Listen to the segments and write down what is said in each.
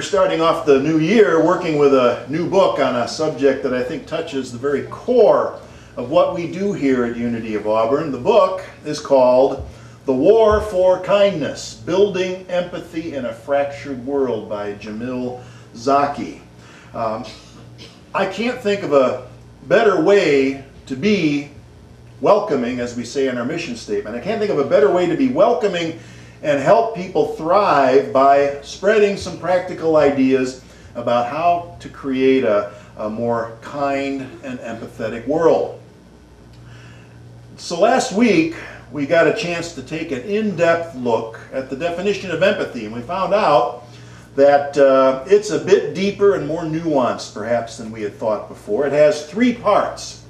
We're starting off the new year working with a new book on a subject that I think touches the very core of what we do here at Unity of Auburn. The book is called The War for Kindness, Building Empathy in a Fractured World by Jamil Zaki. I can't think of a better way to be welcoming, as we say in our mission statement. I can't think of a better way to be welcoming and help people thrive by spreading some practical ideas about how to create a more kind and empathetic world. So last week we got a chance to take an in-depth look at the definition of empathy, and we found out that it's a bit deeper and more nuanced perhaps than we had thought before. It has three parts.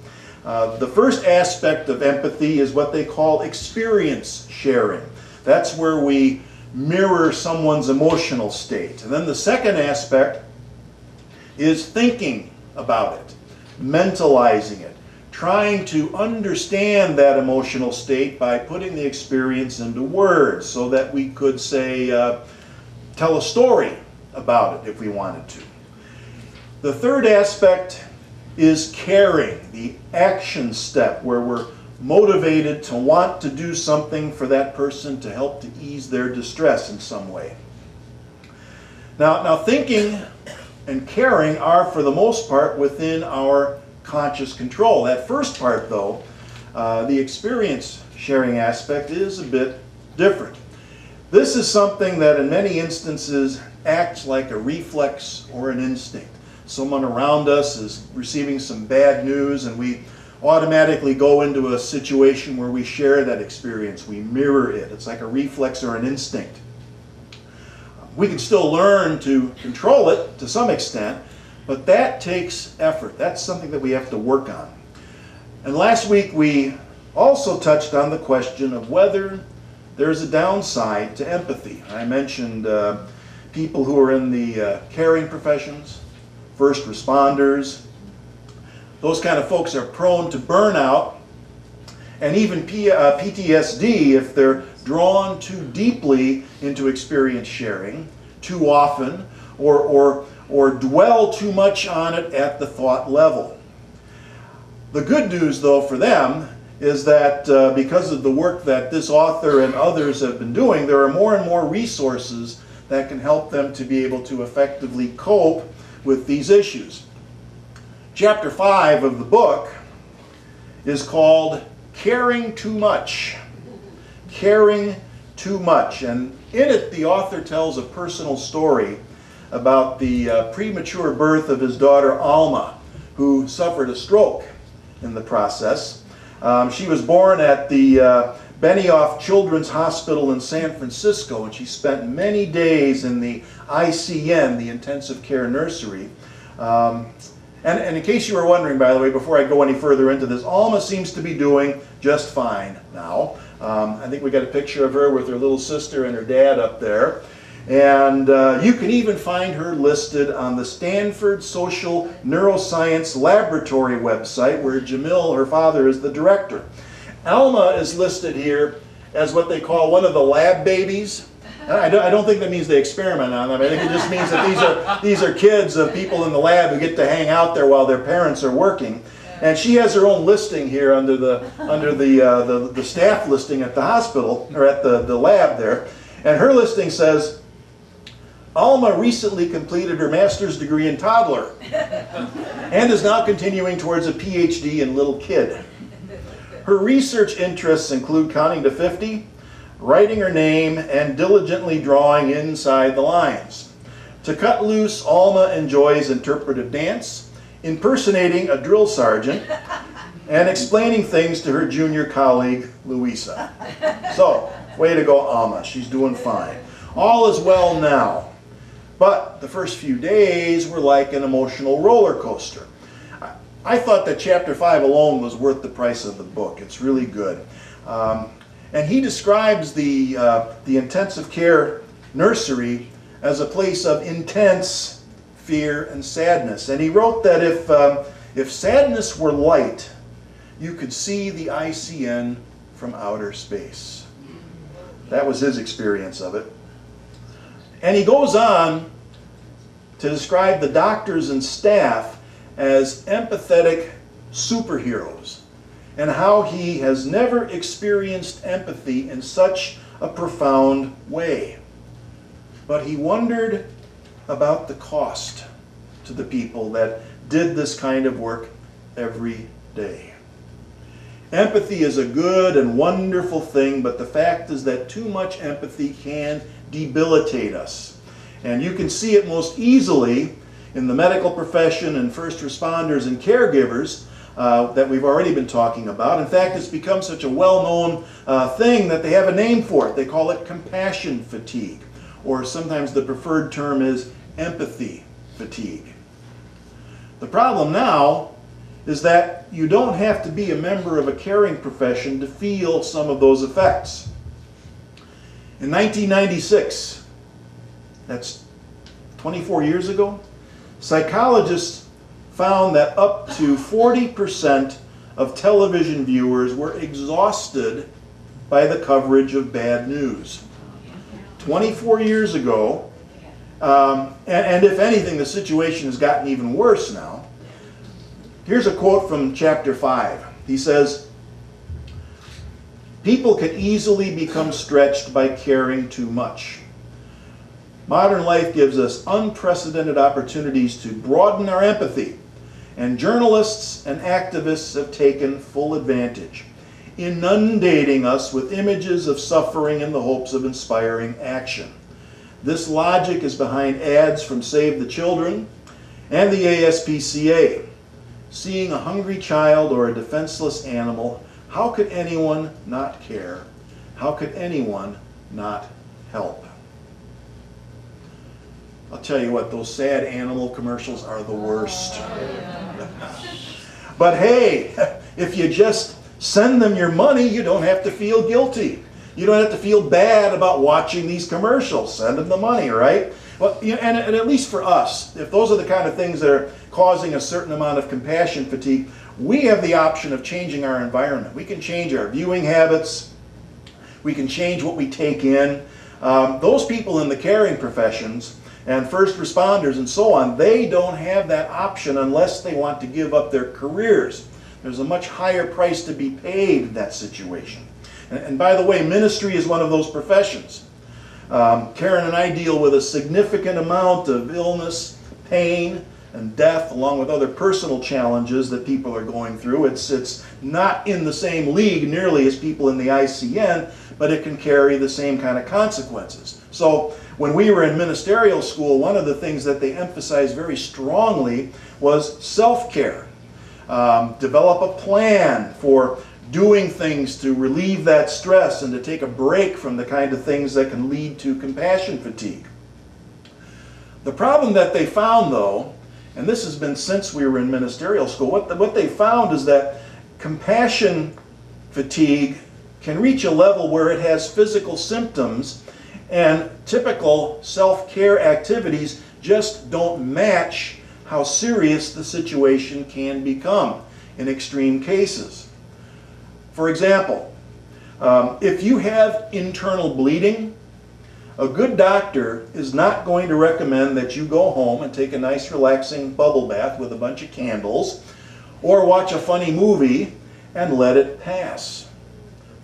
The first aspect of empathy is what they call experience sharing. That's where we mirror someone's emotional state. And then the second aspect is thinking about it, mentalizing it, trying to understand that emotional state by putting the experience into words so that we could say, tell a story about it if we wanted to. The third aspect is caring, the action step where we're motivated to want to do something for that person to help to ease their distress in some way. Now thinking and caring are for the most part within our conscious control. That first part though, the experience sharing aspect, is a bit different. This is something that in many instances acts like a reflex or an instinct. Someone around us is receiving some bad news and we automatically go into a situation where we share that experience. We mirror it. It's like a reflex or an instinct. We can still learn to control it to some extent, but that takes effort. That's something that we have to work on. And last week we also touched on the question of whether there's a downside to empathy. I mentioned people who are in the caring professions, first responders. Those kind of folks are prone to burnout and even PTSD if they're drawn too deeply into experience sharing too often or dwell too much on it at the thought level. The good news though for them is that because of the work that this author and others have been doing, there are more and more resources that can help them to be able to effectively cope with these issues. Chapter 5 of the book is called Caring Too Much. Caring Too Much. And in it, the author tells a personal story about the premature birth of his daughter Alma, who suffered a stroke in the process. She was born at the Benioff Children's Hospital in San Francisco, and she spent many days in the ICN, the intensive care nursery. And in case you were wondering, by the way, before I go any further into this, Alma seems to be doing just fine now. I think we got a picture of her with her little sister and her dad up there. And you can even find her listed on the Stanford Social Neuroscience Laboratory website, where Jamil, her father, is the director. Alma is listed here as what they call one of the lab babies. I don't think that means they experiment on them. I think it just means that these are kids of people in the lab who get to hang out there while their parents are working. And she has her own listing here under the staff listing at the hospital, or at the lab there. And her listing says, Alma recently completed her master's degree in toddler and is now continuing towards a PhD in little kid. Her research interests include counting to 50, writing her name, and diligently drawing inside the lines. To cut loose, Alma enjoys interpretive dance, impersonating a drill sergeant, and explaining things to her junior colleague, Louisa. So, way to go, Alma. She's doing fine. All is well now. But the first few days were like an emotional roller coaster. I thought that chapter 5 alone was worth the price of the book. It's really good. And he describes the intensive care nursery as a place of intense fear and sadness. And he wrote that if sadness were light, you could see the ICN from outer space. That was his experience of it. And he goes on to describe the doctors and staff as empathetic superheroes, and how he has never experienced empathy in such a profound way. But he wondered about the cost to the people that did this kind of work every day. Empathy is a good and wonderful thing, but the fact is that too much empathy can debilitate us. And you can see it most easily in the medical profession and first responders and caregivers that we've already been talking about. In fact, it's become such a well-known thing that they have a name for it. They call it compassion fatigue, or sometimes the preferred term is empathy fatigue. The problem now is that you don't have to be a member of a caring profession to feel some of those effects. In 1996, that's 24 years ago, psychologists found that up to 40% of television viewers were exhausted by the coverage of bad news. 24 years ago, and if anything, the situation has gotten even worse now. Here's a quote from chapter 5. He says, "People can easily become stretched by caring too much. Modern life gives us unprecedented opportunities to broaden our empathy, and journalists and activists have taken full advantage, inundating us with images of suffering in the hopes of inspiring action. This logic is behind ads from Save the Children and the ASPCA. Seeing a hungry child or a defenseless animal, how could anyone not care? How could anyone not help?" I'll tell you what, those sad animal commercials are the worst. But hey, if you just send them your money, you don't have to feel guilty. You don't have to feel bad about watching these commercials. Send them the money, right? Well, and at least for us, if those are the kind of things that are causing a certain amount of compassion fatigue, we have the option of changing our environment. We can change our viewing habits. We can change what we take in. Those people in the caring professions and first responders and so on, they don't have that option unless they want to give up their careers. There's a much higher price to be paid in that situation. And by the way, ministry is one of those professions. Karen and I deal with a significant amount of illness, pain, and death, along with other personal challenges that people are going through. It's not in the same league nearly as people in the ICN, but it can carry the same kind of consequences. So when we were in ministerial school, one of the things that they emphasized very strongly was self-care. Develop a plan for doing things to relieve that stress and to take a break from the kind of things that can lead to compassion fatigue. The problem that they found, though, and this has been since we were in ministerial school, what they found is that compassion fatigue can reach a level where it has physical symptoms, and typical self-care activities just don't match how serious the situation can become in extreme cases. For example, if you have internal bleeding, a good doctor is not going to recommend that you go home and take a nice relaxing bubble bath with a bunch of candles or watch a funny movie and let it pass.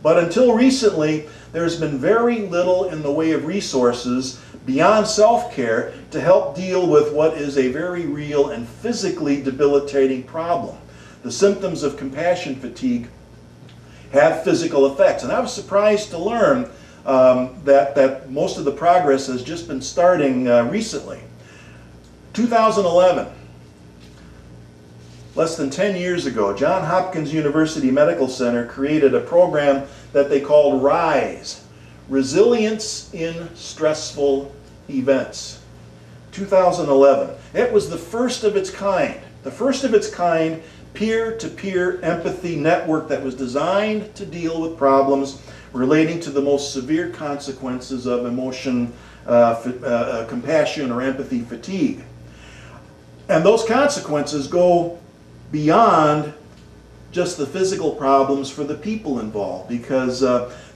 But until recently, there's been very little in the way of resources beyond self-care to help deal with what is a very real and physically debilitating problem. The symptoms of compassion fatigue have physical effects. And I was surprised to learn that most of the progress has just been starting recently. 2011, less than 10 years ago, Johns Hopkins University Medical Center created a program that they called RISE, Resilience in Stressful Events. 2011. It was the first of its kind. The first of its kind peer-to-peer empathy network that was designed to deal with problems relating to the most severe consequences of emotion, compassion, or empathy fatigue. And those consequences go beyond just the physical problems for the people involved, because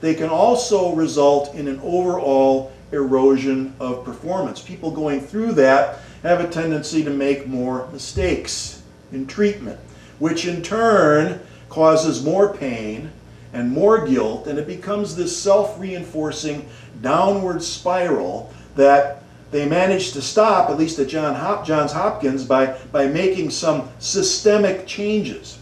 they can also result in an overall erosion of performance. People going through that have a tendency to make more mistakes in treatment, which in turn causes more pain and more guilt, and it becomes this self-reinforcing downward spiral that they managed to stop, at least at Johns Hopkins, by making some systemic changes.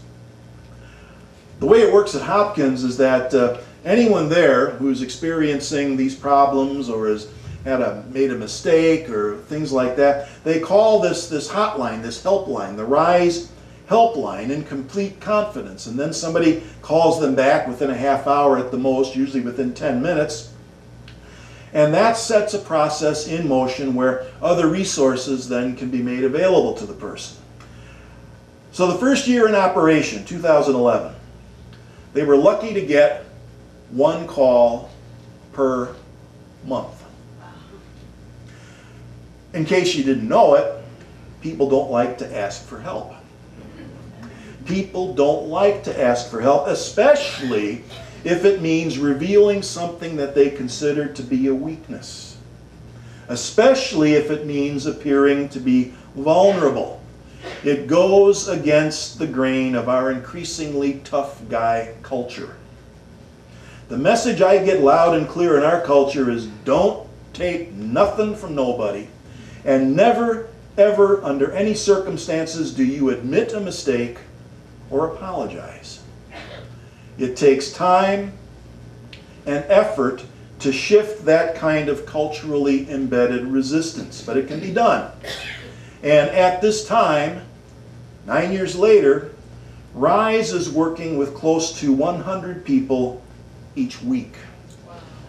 The way it works at Hopkins is that anyone there who's experiencing these problems or has made a mistake or things like that, they call this hotline, this helpline, the RISE helpline, in complete confidence. And then somebody calls them back within a half hour at the most, usually within 10 minutes. And that sets a process in motion where other resources then can be made available to the person. So the first year in operation, 2011, they were lucky to get one call per month. In case you didn't know it, people don't like to ask for help. People don't like to ask for help, especially if it means revealing something that they consider to be a weakness. Especially if it means appearing to be vulnerable. It goes against the grain of our increasingly tough guy culture. The message I get loud and clear in our culture is don't take nothing from nobody, and never, ever, under any circumstances, do you admit a mistake or apologize. It takes time and effort to shift that kind of culturally embedded resistance, but it can be done. And at this time, 9 years later, RISE is working with close to 100 people each week,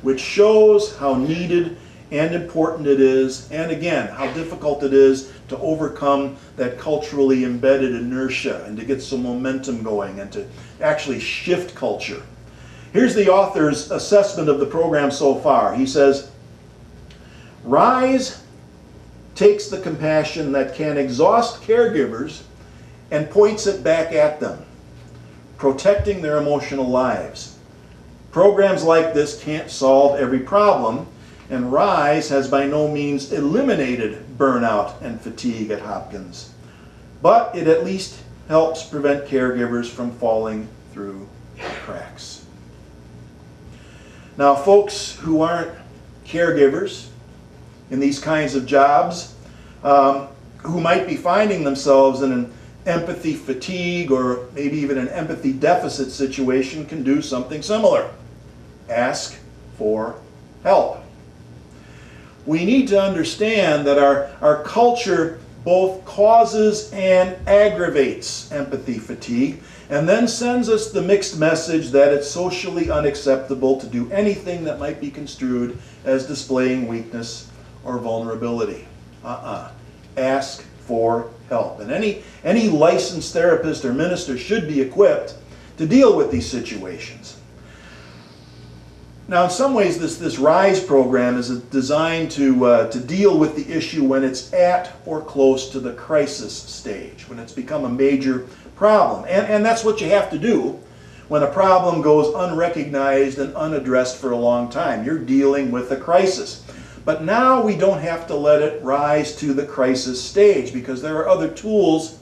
which shows how needed and important it is, and again, how difficult it is to overcome that culturally embedded inertia and to get some momentum going and to actually shift culture. Here's the author's assessment of the program so far. He says, RISE takes the compassion that can exhaust caregivers and points it back at them, protecting their emotional lives. Programs like this can't solve every problem, and RISE has by no means eliminated burnout and fatigue at Hopkins, but it at least helps prevent caregivers from falling through the cracks. Now, folks who aren't caregivers in these kinds of jobs, who might be finding themselves in an empathy fatigue or maybe even an empathy deficit situation, can do something similar. Ask for help. We need to understand that our culture both causes and aggravates empathy fatigue, and then sends us the mixed message that it's socially unacceptable to do anything that might be construed as displaying weakness or vulnerability. Ask for help. And any licensed therapist or minister should be equipped to deal with these situations. Now, in some ways, this RISE program is designed to deal with the issue when it's at or close to the crisis stage, when it's become a major problem. And that's what you have to do when a problem goes unrecognized and unaddressed for a long time. You're dealing with a crisis. But now we don't have to let it rise to the crisis stage, because there are other tools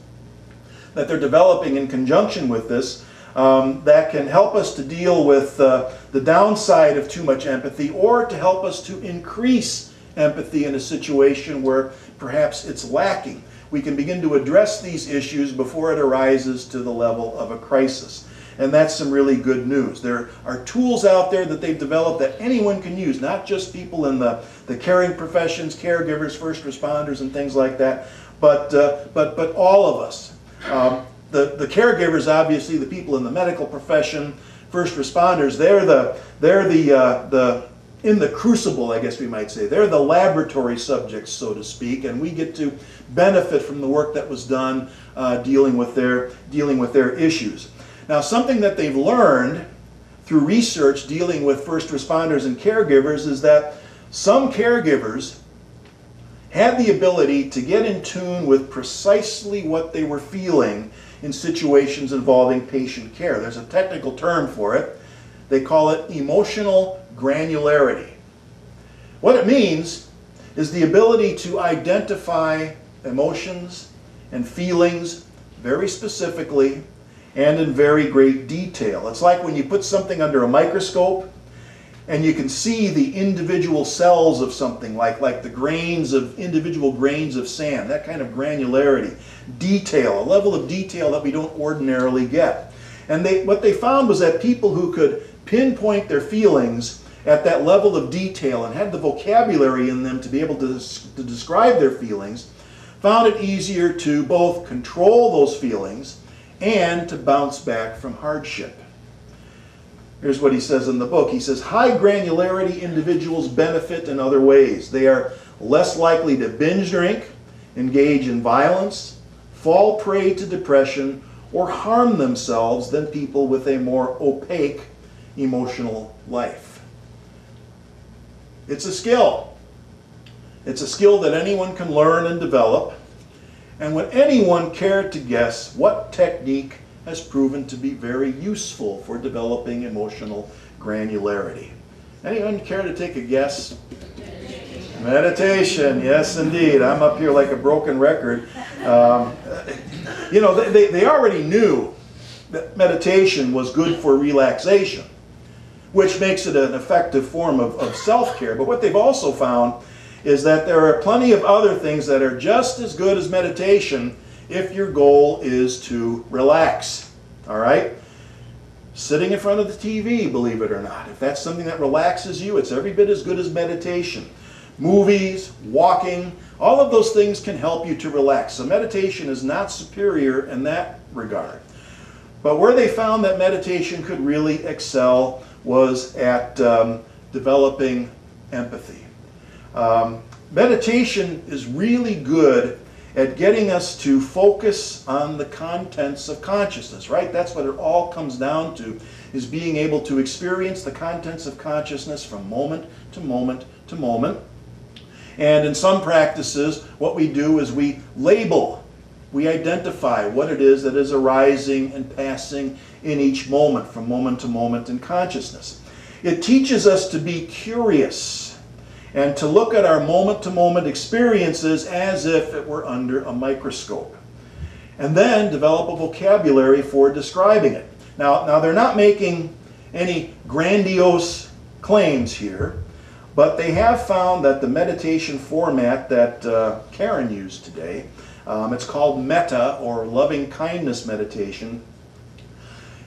that they're developing in conjunction with this that can help us to deal with the downside of too much empathy, or to help us to increase empathy in a situation where perhaps it's lacking. We can begin to address these issues before it arises to the level of a crisis. And that's some really good news. There are tools out there that they've developed that anyone can use, not just people in the caring professions, caregivers, first responders, and things like that, but all of us. The caregivers, obviously, the people in the medical profession, first responders, they're in the crucible, I guess we might say. They're the laboratory subjects, so to speak, and we get to benefit from the work that was done dealing with their issues. Now, something that they've learned through research dealing with first responders and caregivers is that some caregivers had the ability to get in tune with precisely what they were feeling in situations involving patient care. There's a technical term for it. They call it emotional granularity. What it means is the ability to identify emotions and feelings very specifically and in very great detail. It's like when you put something under a microscope and you can see the individual cells of something, like the grains of individual grains of sand, that kind of granularity, detail, a level of detail that we don't ordinarily get. And what they found was that people who could pinpoint their feelings at that level of detail and had the vocabulary in them to be able to describe their feelings found it easier to both control those feelings and to bounce back from hardship. Here's what he says in the book. He says, high granularity individuals benefit in other ways. They are less likely to binge drink, engage in violence, fall prey to depression, or harm themselves than people with a more opaque emotional life. It's a skill. It's a skill that anyone can learn and develop. And would anyone care to guess what technique has proven to be very useful for developing emotional granularity? Anyone care to take a guess? Meditation, yes indeed. I'm up here like a broken record. You know, they already knew that meditation was good for relaxation, which makes it an effective form of self-care. But what they've also found is that there are plenty of other things that are just as good as meditation if your goal is to relax. All right? Sitting in front of the TV, believe it or not, if that's something that relaxes you, it's every bit as good as meditation. Movies, walking, all of those things can help you to relax. So meditation is not superior in that regard. But where they found that meditation could really excel was at developing empathy. Meditation is really good at getting us to focus on the contents of consciousness, right? That's what it all comes down to, is being able to experience the contents of consciousness from moment to moment to moment. And in some practices, what we do is we label, we identify what it is that is arising and passing in each moment, from moment to moment in consciousness. It teaches us to be curious and to look at our moment-to-moment experiences as if it were under a microscope. And then develop a vocabulary for describing it. Now they're not making any grandiose claims here, but they have found that the meditation format that Karen used today, it's called metta, or loving kindness meditation,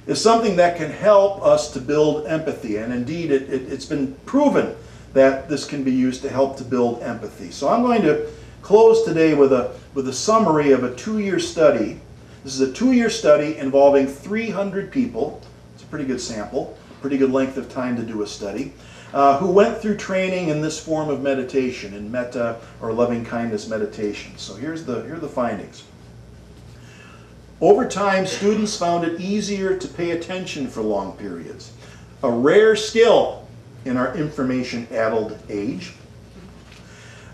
is something that can help us to build empathy. And indeed, it's been proven that this can be used to help to build empathy. So I'm going to close today with a summary of a 2-year study. This is a 2-year study involving 300 people. It's a pretty good sample, pretty good length of time to do a study, who went through training in this form of meditation, in metta or loving kindness meditation. So here are the findings. Over time, students found it easier to pay attention for long periods, a rare skill in our information-addled age.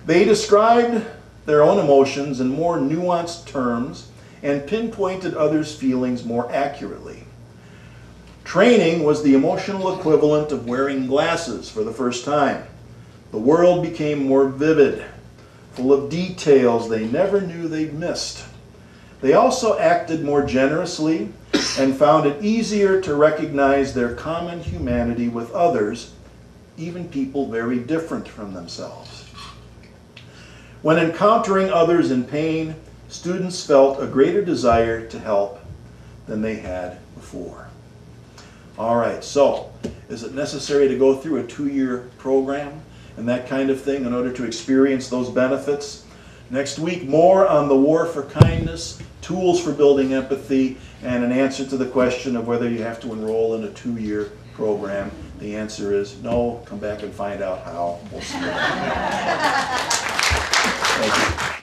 They described their own emotions in more nuanced terms and pinpointed others' feelings more accurately. Training was the emotional equivalent of wearing glasses for the first time. The world became more vivid, full of details they never knew they'd missed. They also acted more generously and found it easier to recognize their common humanity with others, even people very different from themselves. When encountering others in pain, students felt a greater desire to help than they had before. All right, so is it necessary to go through a 2-year program and that kind of thing in order to experience those benefits? Next week, more on the war for kindness, tools for building empathy, and an answer to the question of whether you have to enroll in a 2-year program. The answer is no. Come back and find out how. We'll see you. Thank you.